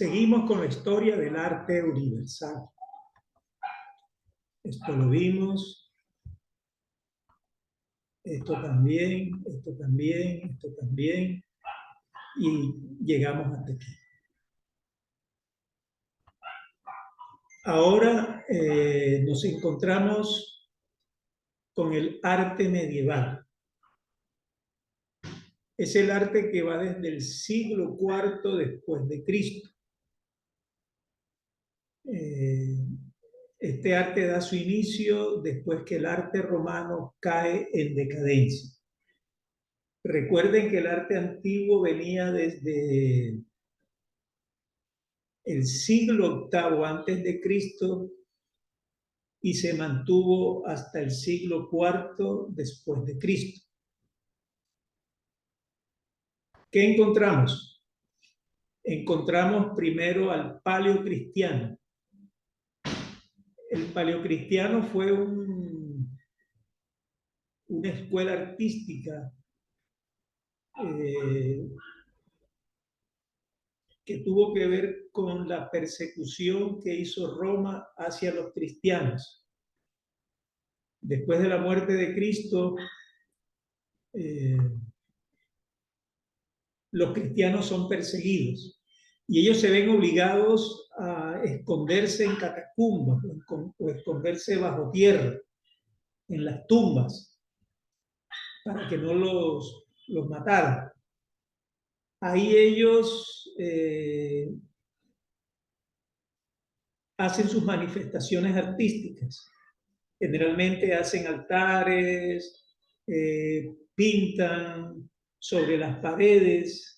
Seguimos con la historia del arte universal. Esto lo vimos, esto también, esto también, esto también, y llegamos hasta aquí. Ahora nos encontramos con el arte medieval. Es el arte que va desde el siglo IV después de Cristo. Este arte da su inicio después que el arte romano cae en decadencia. Recuerden que el arte antiguo venía desde el siglo VIII antes de Cristo y se mantuvo hasta el siglo IV después de Cristo. ¿Qué encontramos? Encontramos primero al paleocristiano. El paleocristiano fue una escuela artística que tuvo que ver con la persecución que hizo Roma hacia los cristianos. Después de la muerte de Cristo, los cristianos son perseguidos y ellos se ven obligados a esconderse en catacumbas o esconderse bajo tierra, en las tumbas, para que no los mataran. Ahí ellos hacen sus manifestaciones artísticas. Generalmente hacen altares, pintan sobre las paredes,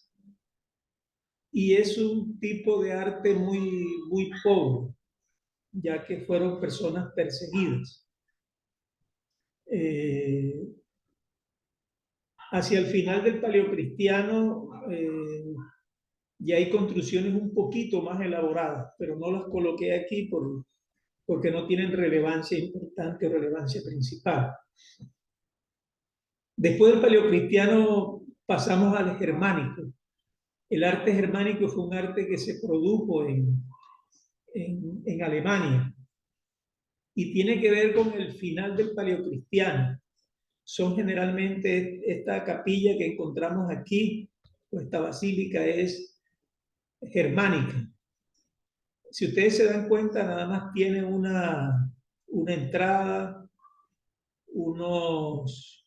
y es un tipo de arte muy pobre, ya que fueron personas perseguidas. Hacia el final del Paleocristiano ya hay construcciones un poquito más elaboradas, pero no las coloqué aquí porque no tienen relevancia importante o relevancia principal. Después del Paleocristiano pasamos al germánico. El arte germánico fue un arte que se produjo en Alemania y tiene que ver con el final del Paleocristiano. Son generalmente esta capilla que encontramos aquí, o esta basílica, es germánica. Si ustedes se dan cuenta, nada más tiene una entrada, unos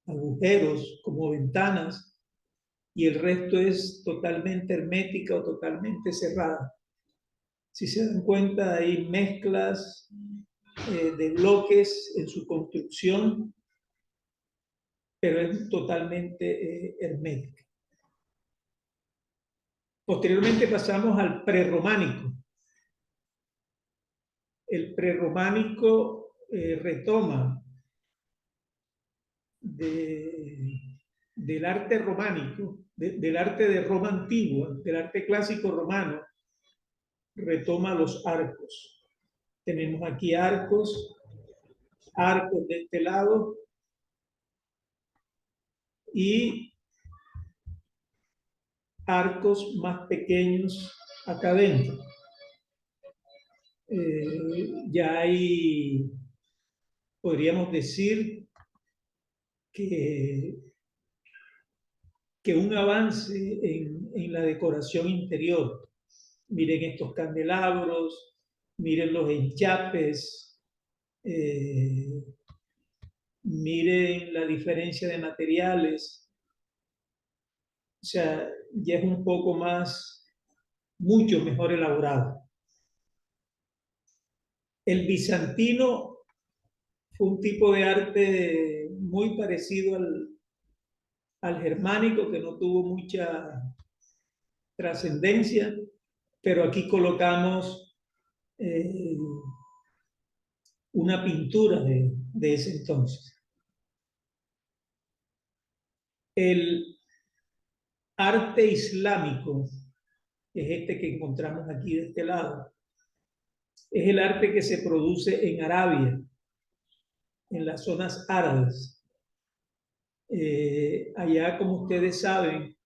agujeros como ventanas, y el resto es totalmente hermética o totalmente cerrada. Si se dan cuenta, hay mezclas de bloques en su construcción, pero es totalmente hermética. Posteriormente pasamos al prerrománico. El prerrománico retoma del arte románico, del arte de Roma antigua, del arte clásico romano, retoma los arcos. Tenemos aquí arcos de este lado y arcos más pequeños acá adentro. Ya hay, podríamos decir, que un avance en la decoración interior. Miren estos candelabros, miren los enchapes, miren la diferencia de materiales. O sea, ya es un poco más, mucho mejor elaborado. El bizantino fue un tipo de arte muy parecido al germánico, que no tuvo mucha trascendencia, pero aquí colocamos una pintura de ese entonces. El arte islámico, que es este que encontramos aquí de este lado, es el arte que se produce en Arabia, en las zonas árabes. Allá, como ustedes saben,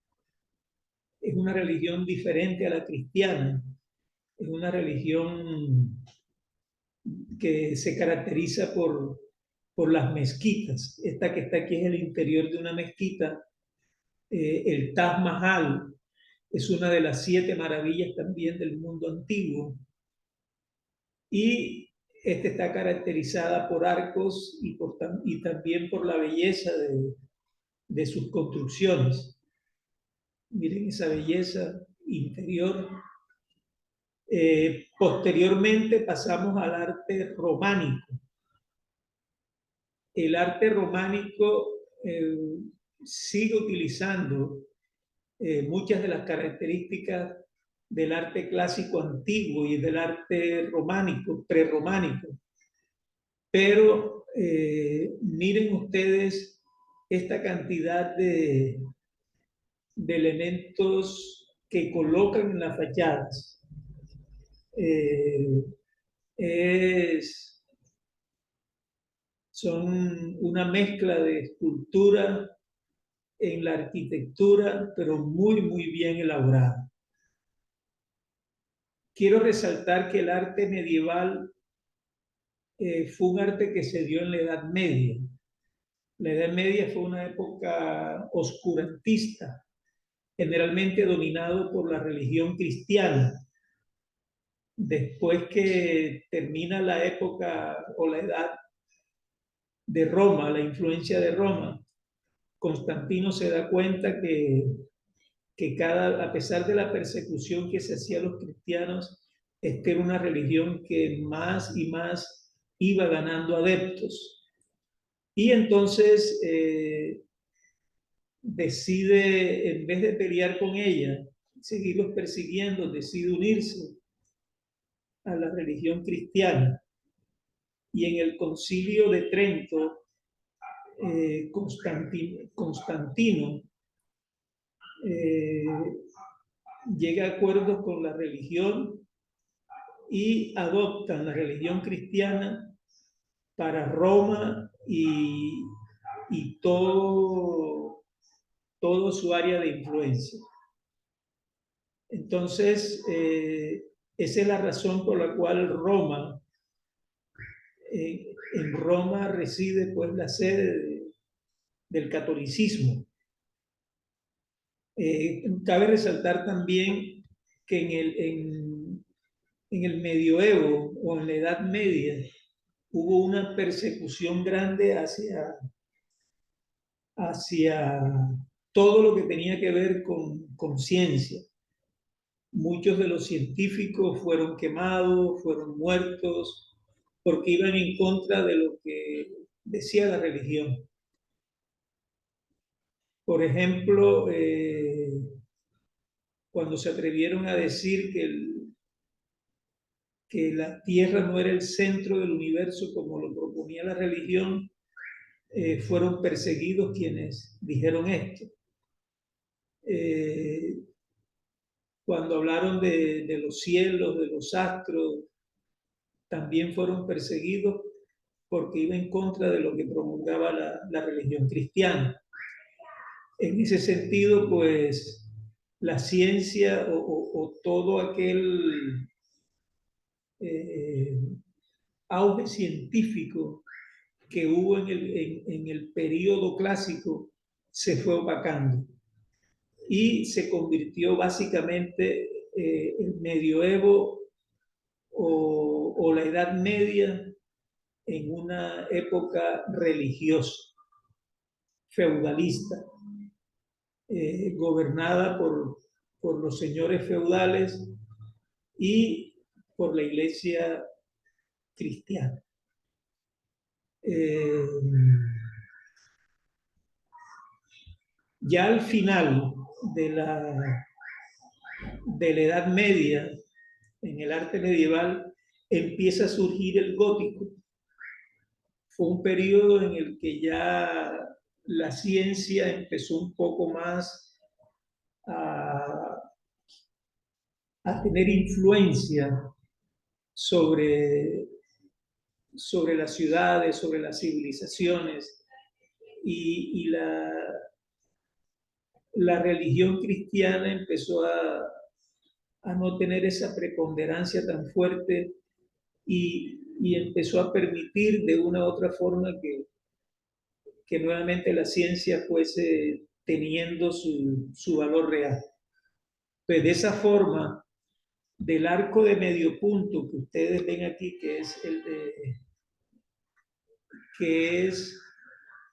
es una religión diferente a la cristiana. Es una religión que se caracteriza por las mezquitas. Esta que está aquí es el interior de una mezquita. El Taj Mahal es una de las 7 maravillas también del mundo antiguo. Y esta está caracterizada por arcos y también por la belleza de sus construcciones. Miren esa belleza interior. Posteriormente pasamos al arte románico. El arte románico sigue utilizando muchas de las características del arte clásico antiguo y del arte románico, prerrománico. Pero miren ustedes esta cantidad de elementos que colocan en las fachadas. Son una mezcla de escultura en la arquitectura, pero muy, muy bien elaborada. Quiero resaltar que el arte medieval fue un arte que se dio en la Edad Media. La Edad Media fue una época oscurantista, generalmente dominado por la religión cristiana. Después que termina la época o la edad de Roma, la influencia de Roma, Constantino se da cuenta que a pesar de la persecución que se hacía a los cristianos, esta era una religión que más y más iba ganando adeptos. Y entonces decide, en vez de pelear con ella, seguirlos persiguiendo, decide unirse a la religión cristiana. Y en el Concilio de Trento, Constantino llega a acuerdos con la religión y adoptan la religión cristiana para Roma y todo su área de influencia. Entonces, esa es la razón por la cual Roma, en Roma reside pues la sede del catolicismo. Cabe resaltar también que en el medioevo o en la Edad Media hubo una persecución grande hacia todo lo que tenía que ver con ciencia. Muchos de los científicos fueron quemados, fueron muertos, porque iban en contra de lo que decía la religión. Por ejemplo, cuando se atrevieron a decir que la Tierra no era el centro del universo como lo proponía la religión, fueron perseguidos quienes dijeron esto. Cuando hablaron de los cielos, de los astros, también fueron perseguidos porque iba en contra de lo que promulgaba la religión cristiana. En ese sentido, pues, la ciencia o todo aquel auge científico que hubo en el periodo clásico se fue opacando y se convirtió básicamente el medioevo o la Edad Media en una época religiosa, feudalista, gobernada por los señores feudales y por la iglesia cristiana. Ya al final de la Edad Media, en el arte medieval, empieza a surgir el gótico. Fue un periodo en el que ya la ciencia empezó un poco más a tener influencia sobre las ciudades, sobre las civilizaciones, y la religión cristiana empezó a no tener esa preponderancia tan fuerte y empezó a permitir de una u otra forma que nuevamente la ciencia fuese teniendo su valor real. Pues de esa forma, del arco de medio punto que ustedes ven aquí, que es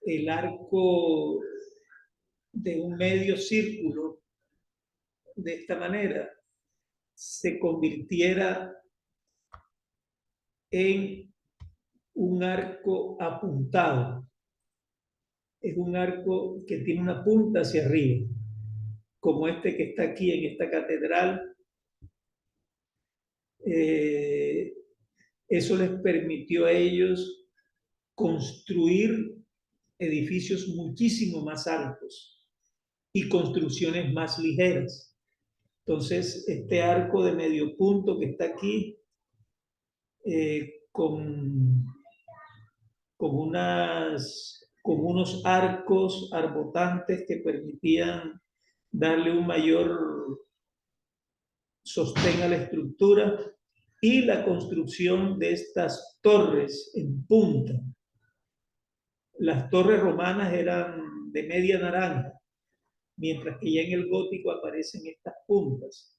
el arco de un medio círculo, de esta manera, se convirtiera en un arco apuntado. Es un arco que tiene una punta hacia arriba, como este que está aquí en esta catedral. Eso les permitió a ellos construir edificios muchísimo más altos y construcciones más ligeras. Entonces, este arco de medio punto que está aquí, con unos arcos arbotantes que permitían darle un mayor sostén a la estructura, y la construcción de estas torres en punta. Las torres romanas eran de media naranja, mientras que ya en el gótico aparecen estas puntas.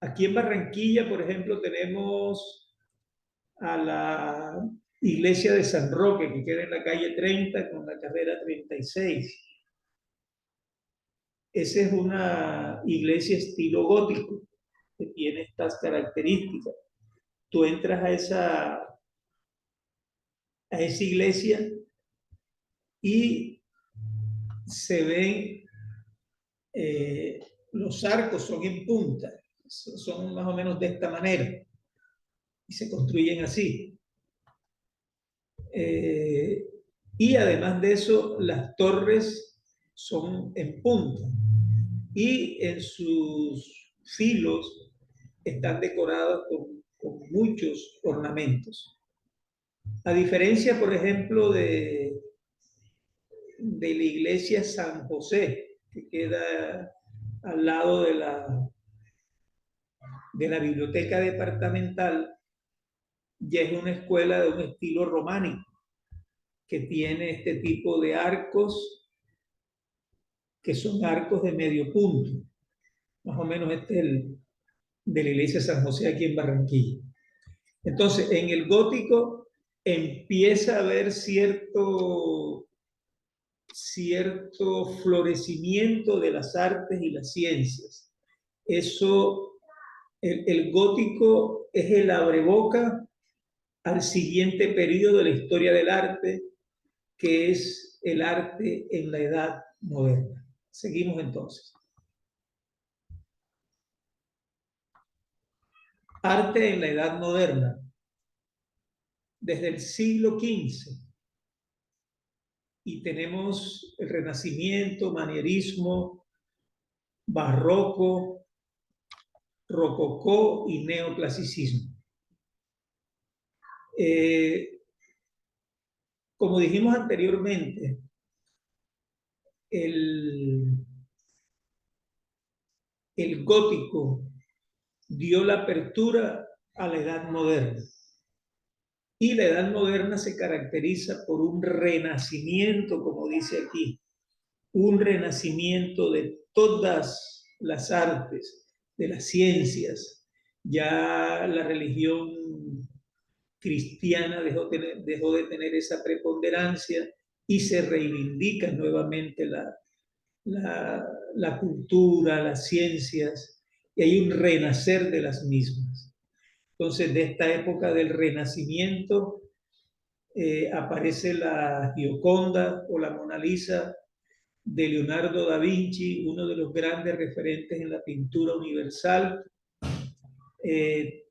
Aquí en Barranquilla, por ejemplo, tenemos a la iglesia de San Roque, que queda en la calle 30 con la carrera 36. Esa es una iglesia estilo gótico, que tiene estas características. Tú entras a esa iglesia y se ven, los arcos son en punta, son más o menos de esta manera, y se construyen así. Y además de eso, las torres son en punta, y en sus filos están decoradas con muchos ornamentos. A diferencia, por ejemplo, de la iglesia San José, que queda al lado de la biblioteca departamental, ya es una escuela de un estilo románico, que tiene este tipo de arcos, que son arcos de medio punto. Más o menos este es el de la iglesia San José aquí en Barranquilla. Entonces, en el gótico empieza a haber cierto florecimiento de las artes y las ciencias. Eso, el gótico es el abreboca al siguiente periodo de la historia del arte, que es el arte en la Edad Moderna. Seguimos entonces. Arte en la Edad Moderna. Desde el siglo XV. Y tenemos el Renacimiento, manierismo, barroco, rococó y neoclasicismo. Como dijimos anteriormente, el gótico dio la apertura a la Edad Moderna. Y la Edad Moderna se caracteriza por un renacimiento, como dice aquí, un renacimiento de todas las artes, de las ciencias. Ya la religión cristiana dejó de tener esa preponderancia y se reivindica nuevamente la cultura, las ciencias, y hay un renacer de las mismas. Entonces, de esta época del Renacimiento aparece la Gioconda o la Mona Lisa de Leonardo da Vinci, uno de los grandes referentes en la pintura universal.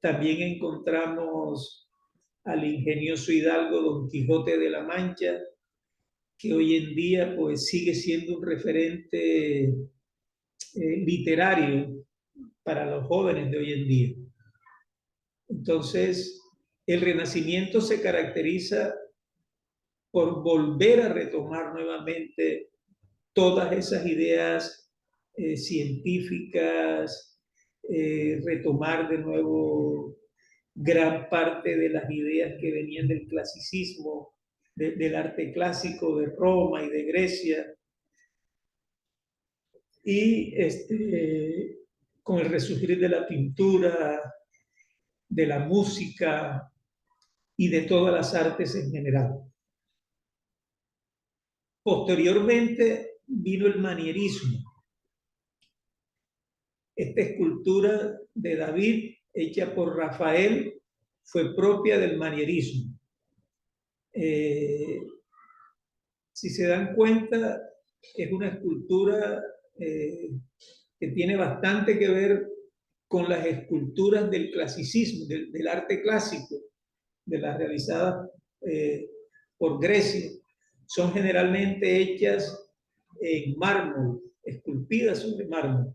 También encontramos al ingenioso hidalgo Don Quijote de la Mancha, que hoy en día pues sigue siendo un referente literario para los jóvenes de hoy en día. Entonces, el Renacimiento se caracteriza por volver a retomar nuevamente todas esas ideas científicas, retomar de nuevo gran parte de las ideas que venían del clasicismo, del arte clásico de Roma y de Grecia, y con el resurgir de la pintura, de la música y de todas las artes en general. Posteriormente vino el manierismo. Esta escultura de David, hecha por Rafael, fue propia del manierismo. Si se dan cuenta, es una escultura que tiene bastante que ver con las esculturas del clasicismo, del arte clásico, de las realizadas por Grecia. Son generalmente hechas en mármol, esculpidas sobre mármol.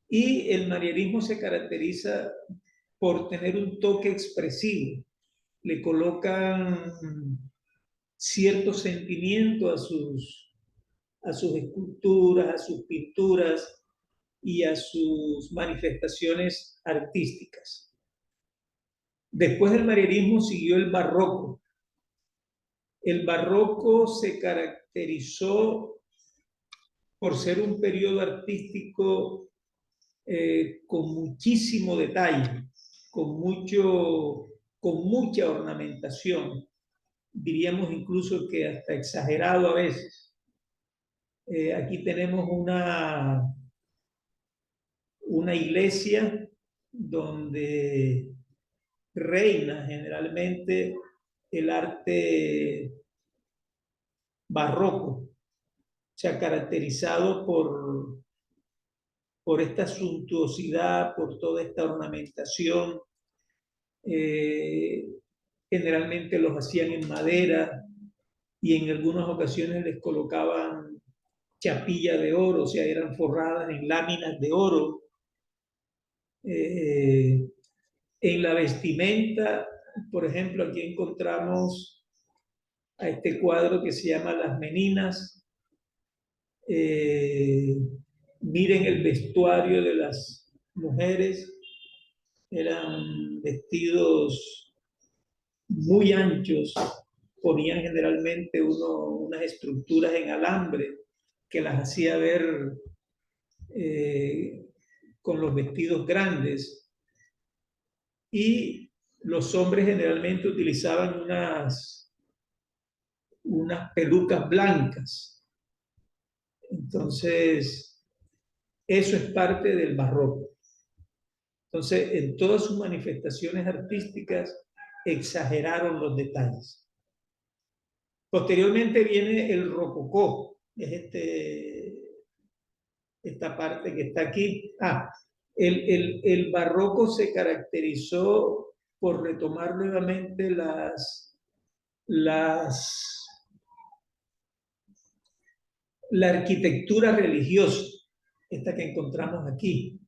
Y el manierismo se caracteriza por tener un toque expresivo. Le colocan cierto sentimiento a sus esculturas, a sus pinturas y a sus manifestaciones artísticas. Después del manierismo siguió el barroco. El barroco se caracterizó por ser un periodo artístico con muchísimo detalle, con mucha ornamentación, diríamos incluso que hasta exagerado a veces. Aquí tenemos una iglesia donde reina generalmente el arte barroco, se ha caracterizado por esta suntuosidad, por toda esta ornamentación. Generalmente los hacían en madera y en algunas ocasiones les colocaban chapilla de oro, o sea, eran forradas en láminas de oro. En la vestimenta, por ejemplo, aquí encontramos a este cuadro que se llama Las Meninas. Miren el vestuario de las mujeres, eran vestidos muy anchos, ponían generalmente unas estructuras en alambre que las hacía ver con los vestidos grandes, y los hombres generalmente utilizaban unas pelucas blancas. Entonces, eso es parte del barroco. Entonces, en todas sus manifestaciones artísticas exageraron los detalles. Posteriormente viene el rococó, es esta parte que está aquí. El barroco se caracterizó por retomar nuevamente la arquitectura religiosa, esta que encontramos aquí.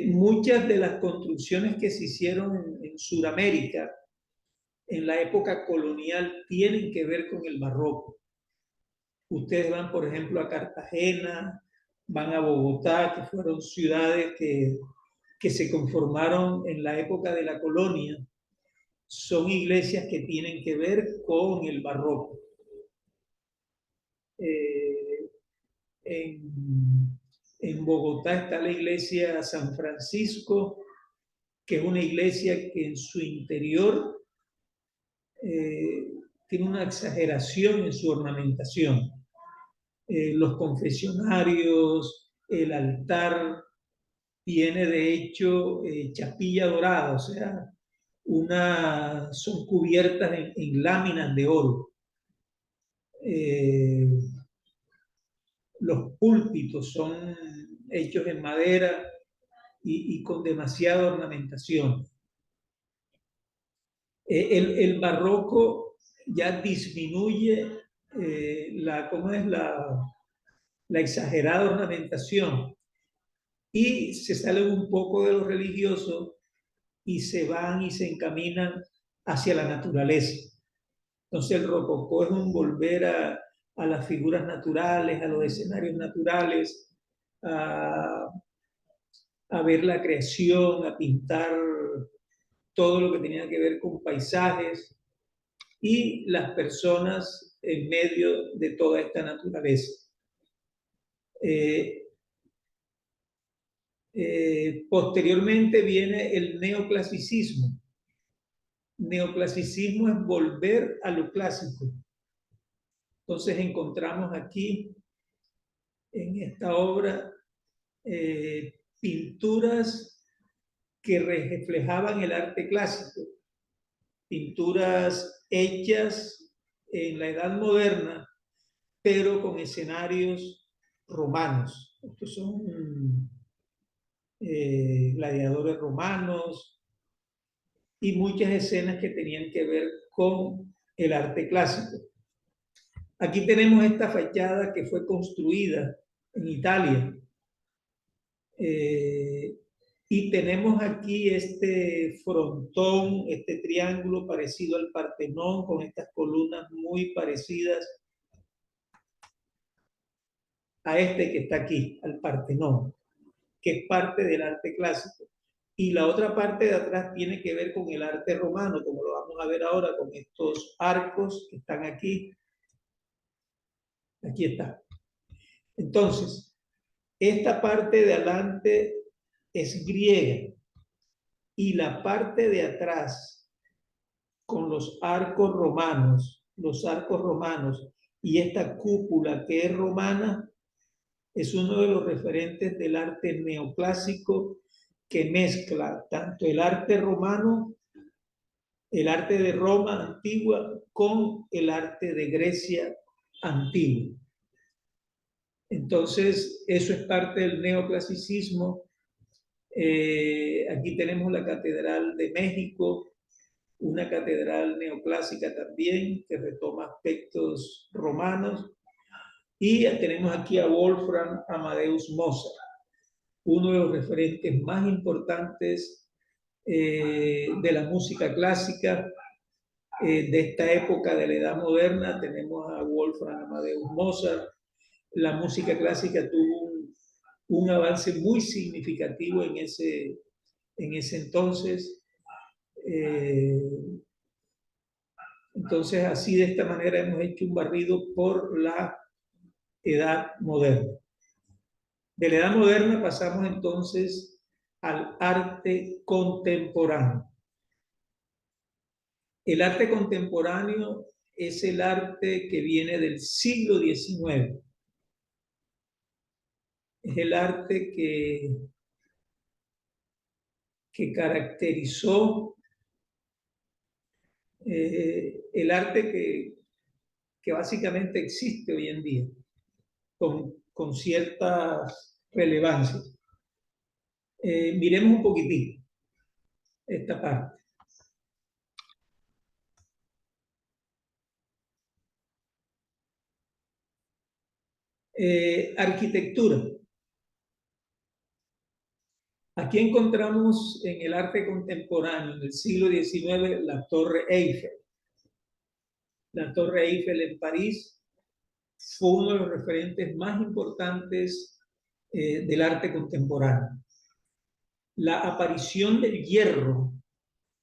Muchas de las construcciones que se hicieron en Sudamérica en la época colonial tienen que ver con el barroco. Ustedes van, por ejemplo, a Cartagena, van a Bogotá, que fueron ciudades que se conformaron en la época de la colonia. Son iglesias que tienen que ver con el barroco. En Bogotá está la iglesia San Francisco, que es una iglesia que en su interior tiene una exageración en su ornamentación. Los confesionarios, el altar, tiene de hecho chapilla dorada, o sea, son cubiertas en láminas de oro. Los púlpitos son hechos en madera y con demasiada ornamentación. El barroco ya disminuye la exagerada ornamentación y se salen un poco de lo religioso y se van y se encaminan hacia la naturaleza. Entonces el rococó es un volver a las figuras naturales, a los escenarios naturales, a, a ver la creación, a pintar todo lo que tenía que ver con paisajes y las personas en medio de toda esta naturaleza. Posteriormente viene el neoclasicismo. Neoclasicismo es volver a lo clásico. Entonces encontramos aquí, en esta obra, pinturas que reflejaban el arte clásico, pinturas hechas en la Edad Moderna, pero con escenarios romanos. Estos son gladiadores romanos y muchas escenas que tenían que ver con el arte clásico. Aquí tenemos esta fachada que fue construida en Italia. Y tenemos aquí este frontón, este triángulo parecido al Partenón, con estas columnas muy parecidas a este que está aquí, al Partenón, que es parte del arte clásico. Y la otra parte de atrás tiene que ver con el arte romano, como lo vamos a ver ahora, con estos arcos que están aquí. Aquí está. Entonces, esta parte de adelante es griega y la parte de atrás con los arcos romanos y esta cúpula que es romana, es uno de los referentes del arte neoclásico que mezcla tanto el arte romano, el arte de Roma antigua, con el arte de Grecia antigua. Entonces, eso es parte del neoclasicismo. Aquí tenemos la Catedral de México, una catedral neoclásica también, que retoma aspectos romanos. Y tenemos aquí a Wolfgang Amadeus Mozart, uno de los referentes más importantes de la música clásica de esta época de la Edad Moderna. Tenemos a Wolfgang Amadeus Mozart. La música clásica tuvo un avance muy significativo en ese entonces. Entonces, así de esta manera hemos hecho un barrido por la Edad Moderna. De la Edad Moderna pasamos entonces al arte contemporáneo. El arte contemporáneo es el arte que viene del siglo XIX. Es el arte que caracterizó el arte que básicamente existe hoy en día, con ciertas relevancias. Miremos un poquitito esta parte. Arquitectura. Aquí encontramos en el arte contemporáneo, en el siglo XIX, la Torre Eiffel. La Torre Eiffel en París fue uno de los referentes más importantes del arte contemporáneo. La aparición del hierro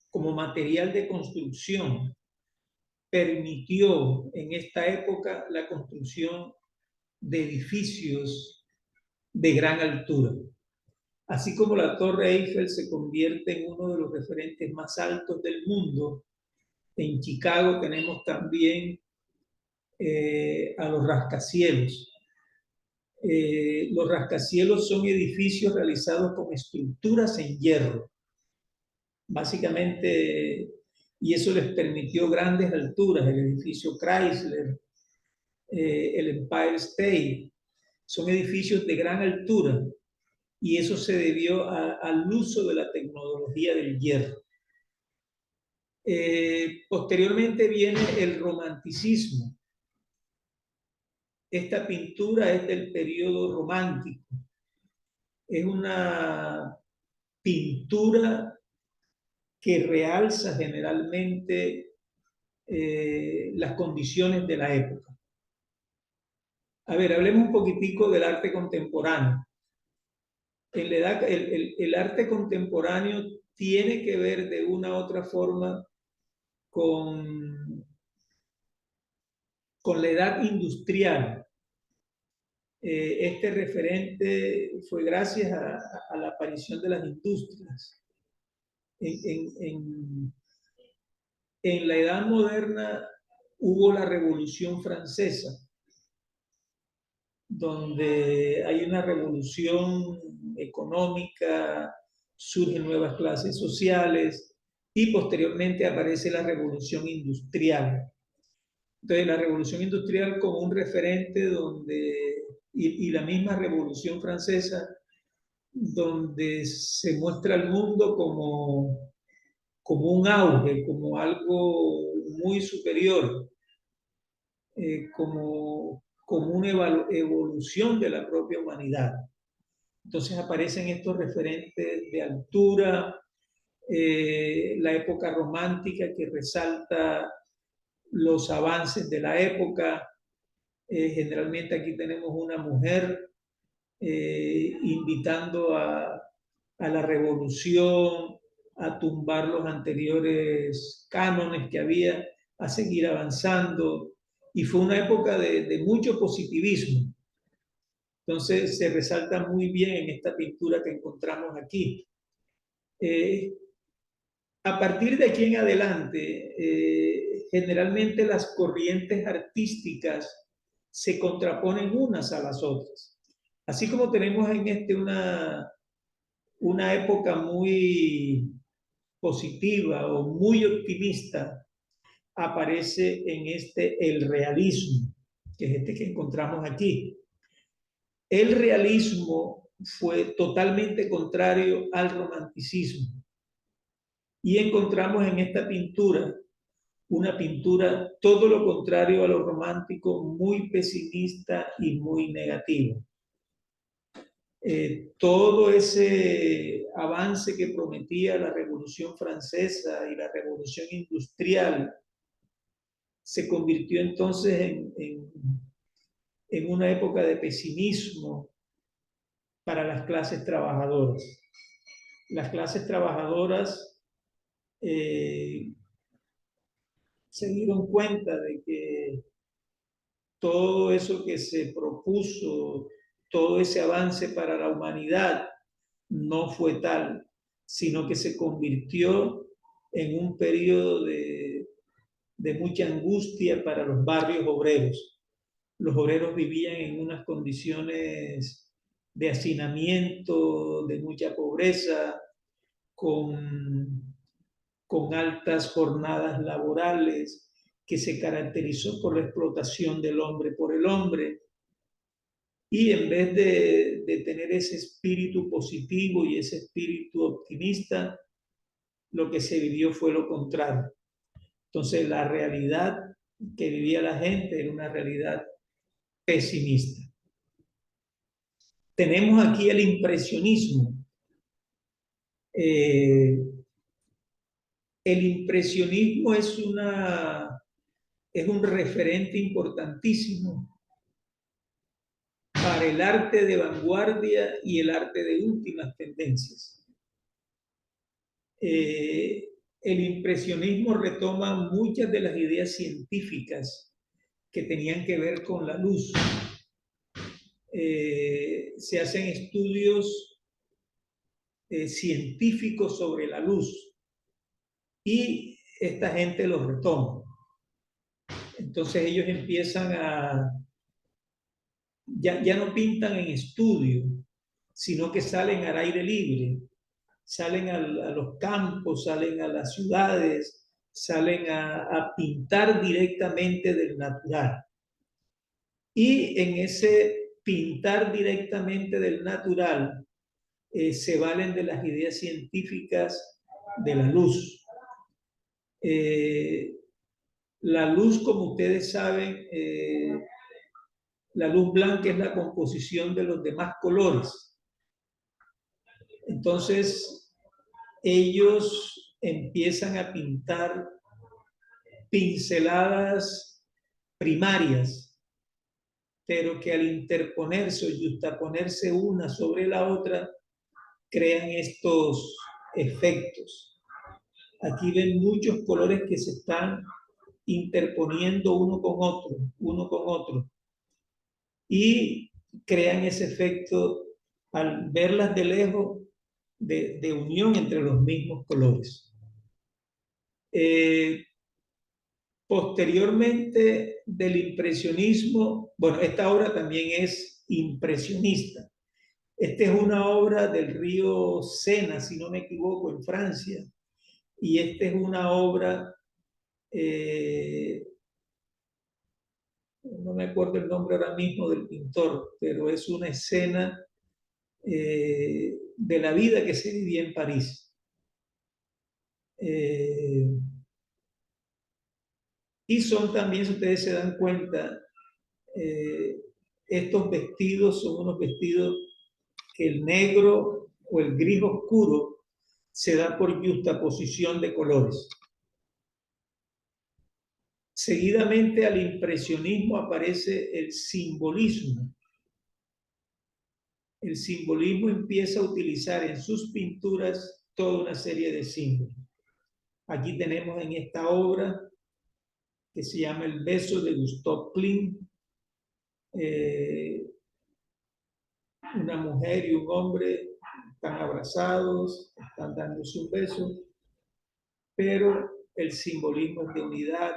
como material de construcción permitió en esta época la construcción de edificios de gran altura. Así como la Torre Eiffel se convierte en uno de los referentes más altos del mundo, en Chicago tenemos también a los rascacielos. Los rascacielos son edificios realizados con estructuras en hierro, básicamente, y eso les permitió grandes alturas. El edificio Chrysler, el Empire State, son edificios de gran altura, y eso se debió al uso de la tecnología del hierro. Posteriormente viene el romanticismo. Esta pintura es del periodo romántico. Es una pintura que realza generalmente las condiciones de la época. A ver, hablemos un poquitico del arte contemporáneo. El arte contemporáneo tiene que ver de una u otra forma con, con la edad industrial. Este referente fue gracias a la aparición de las industrias. En, en, en, en la edad moderna hubo la Revolución Francesa, donde hay una revolución económica, surgen nuevas clases sociales y posteriormente aparece la revolución industrial. Entonces, la revolución industrial como un referente y la misma revolución francesa, donde se muestra al mundo como un auge, como algo muy superior, como una evolución de la propia humanidad. Entonces aparecen estos referentes de altura, la época romántica que resalta los avances de la época. Generalmente aquí tenemos una mujer invitando a la revolución, a tumbar los anteriores cánones que había, a seguir avanzando. Y fue una época de mucho positivismo. Entonces se resalta muy bien en esta pintura que encontramos aquí. Eh, a partir de aquí en adelante, generalmente las corrientes artísticas se contraponen unas a las otras. Así como tenemos en una época muy positiva o muy optimista, aparece en el realismo, que es este que encontramos aquí. El realismo fue totalmente contrario al romanticismo. Y encontramos en esta pintura una pintura todo lo contrario a lo romántico, muy pesimista y muy negativa. Todo ese avance que prometía la Revolución Francesa y la Revolución Industrial se convirtió entonces en una época de pesimismo para las clases trabajadoras. Las clases trabajadoras se dieron cuenta de que todo eso que se propuso, todo ese avance para la humanidad, no fue tal, sino que se convirtió en un periodo de mucha angustia para los barrios obreros. Los obreros vivían en unas condiciones de hacinamiento, de mucha pobreza, con, con altas jornadas laborales, que se caracterizó por la explotación del hombre por el hombre. Y en vez de tener ese espíritu positivo y ese espíritu optimista, lo que se vivió fue lo contrario. Entonces, la realidad que vivía la gente era una realidad pesimista. Tenemos aquí el impresionismo. El impresionismo es un referente importantísimo para el arte de vanguardia y el arte de últimas tendencias. El impresionismo retoma muchas de las ideas científicas que tenían que ver con la luz. Se hacen estudios científicos sobre la luz y esta gente los retoma. Entonces ellos empiezan ya no pintan en estudio, sino que salen al aire libre, salen a los campos, salen a las ciudades, salen a pintar directamente del natural. Y en ese pintar directamente del natural, se valen de las ideas científicas de la luz. La luz, como ustedes saben, la luz blanca es la composición de los demás colores. Entonces, ellos empiezan a pintar pinceladas primarias pero que al interponerse o yuxtaponerse una sobre la otra, crean estos efectos. Aquí ven muchos colores que se están interponiendo uno con otro, y crean ese efecto al verlas de lejos de unión entre los mismos colores. Posteriormente del impresionismo, bueno, esta obra también es impresionista. Esta es una obra del río Sena, si no me equivoco, en Francia, y esta es una obra, no me acuerdo el nombre ahora mismo del pintor, pero es una escena de la vida que se vivía en París. Y son también, si ustedes se dan cuenta, estos vestidos son unos vestidos que el negro o el gris oscuro se da por juxtaposición de colores. Seguidamente al impresionismo aparece el simbolismo. El simbolismo empieza a utilizar en sus pinturas toda una serie de símbolos. Aquí tenemos en esta obra, que se llama El beso de Gustav Klimt, una mujer y un hombre están abrazados, están dándose un beso, pero el simbolismo es de unidad,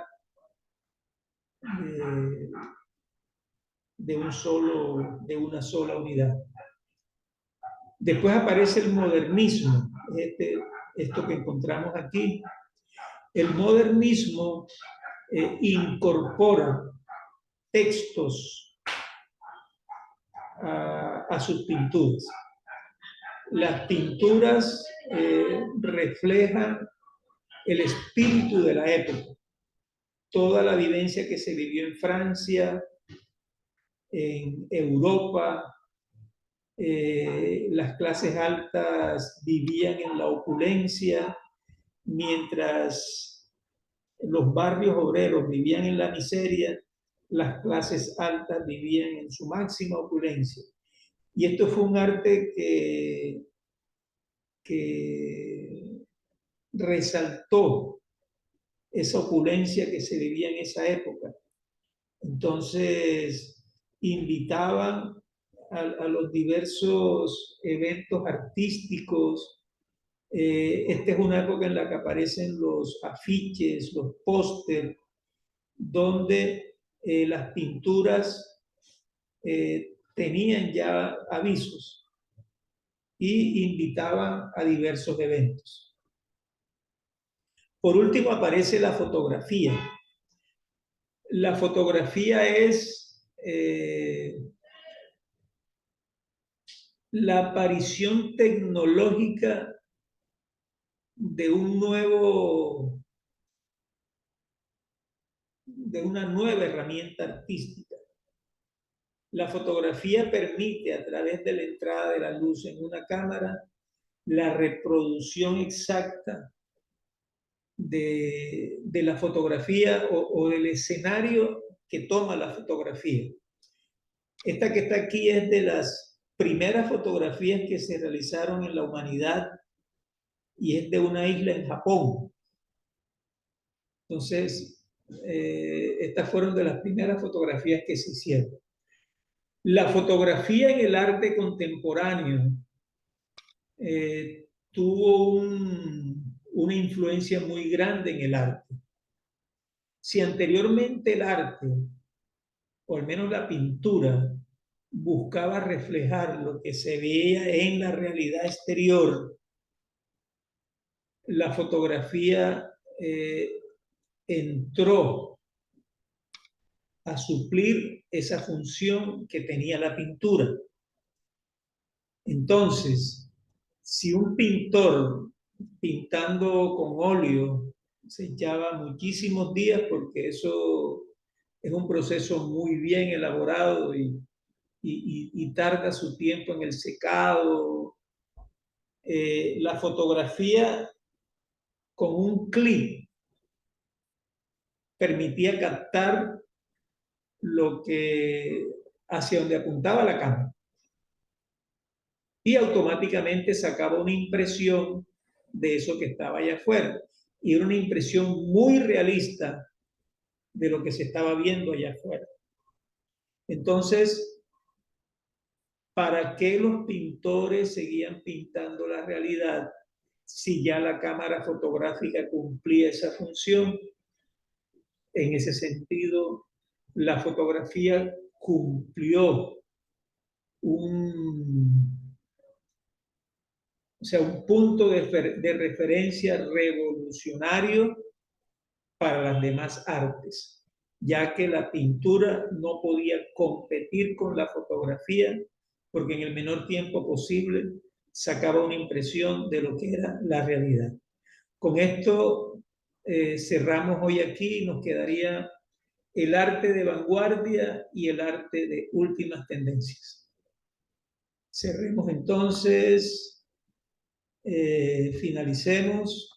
de una sola unidad. Después aparece el modernismo, esto que encontramos aquí. El modernismo incorpora textos a sus pinturas. Las pinturas reflejan el espíritu de la época, toda la vivencia que se vivió en Francia, en Europa. Las clases altas vivían en la opulencia, mientras los barrios obreros vivían en la miseria, las clases altas vivían en su máxima opulencia. Y esto fue un arte que resaltó esa opulencia que se vivía en esa época. Entonces, invitaban a los diversos eventos artísticos. Esta es una época en la que aparecen los afiches, los pósters, donde las pinturas tenían ya avisos y invitaban a diversos eventos. Por último aparece la fotografía. La fotografía es la aparición tecnológica de una nueva herramienta artística. La fotografía permite, a través de la entrada de la luz en una cámara, la reproducción exacta de la fotografía o del escenario que toma la fotografía. Esta que está aquí es de las primeras fotografías que se realizaron en la humanidad y es de una isla en Japón. Entonces, estas fueron de las primeras fotografías que se hicieron. La fotografía en el arte contemporáneo tuvo una influencia muy grande en el arte. Si anteriormente el arte, o al menos la pintura, buscaba reflejar lo que se veía en la realidad exterior, la fotografía entró a suplir esa función que tenía la pintura. Entonces, si un pintor pintando con óleo se echaba muchísimos días, porque eso es un proceso muy bien elaborado y tarda su tiempo en el secado, la fotografía con un clic permitía captar lo que hacia donde apuntaba la cámara. Y automáticamente sacaba una impresión de eso que estaba allá afuera. Y era una impresión muy realista de lo que se estaba viendo allá afuera. Entonces, ¿para qué los pintores seguían pintando la realidad si ya la cámara fotográfica cumplía esa función? En ese sentido, la fotografía cumplió un punto de referencia revolucionario para las demás artes, ya que la pintura no podía competir con la fotografía porque en el menor tiempo posible sacaba una impresión de lo que era la realidad. Con esto cerramos hoy aquí y nos quedaría el arte de vanguardia y el arte de últimas tendencias. Cerremos entonces, finalicemos.